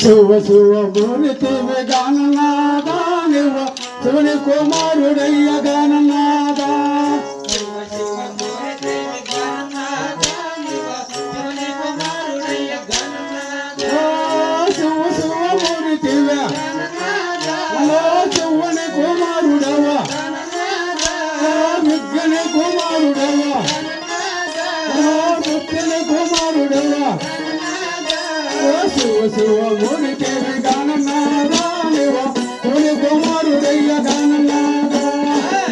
శివ శివ మూర్తివి గాననాదా నివ శివుని కుమారుడయ్య గాననాదా శివ శివ మూర్తివి హలో శివుని కుమారుడవా విజ్ఞని కుమారుడవా భక్తుని కుమారుడవా శివ శివ మూర్తివి గాననాదా నివ శివుని కుమారుడయ్య గాననాదా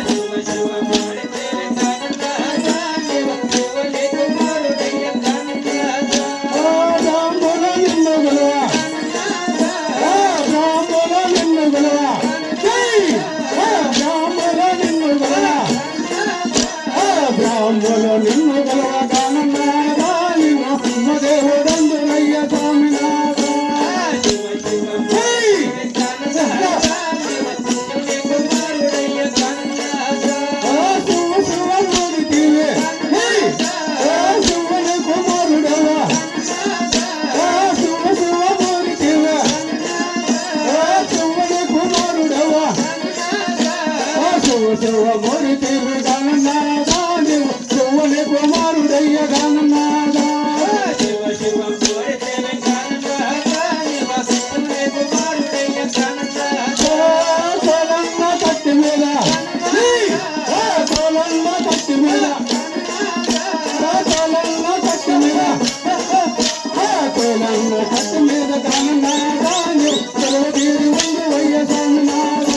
శివ శివ మూర్తివి గాననాదా నివ శివుని కుమారుడయ్య గాననాదా రాముల నిన్ను గలవా రాముల నిన్ను గలవా జై రాముల నిన్ను గలవా రాముల నిన్ను గలవా గాననాదా నివ మదేవుడందులయ్య స్వామినాథ శివ శివ మూర్తివి గాననాదా నివ శివుని కుమారుడయ్య గాననాదా శివ శివ మూర్తివి గాననాదా నివ శివుని కుమారుడయ్య గాననాదా కోలన్న కత్తి మీద కోలన్న కత్తి మీద కోలన్న కత్తి మీద కోలన్న కత్తి మీద గాననాదా నివ సెలవు తీరి ఉండు వయ్య స్వామినాథా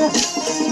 ದಾನ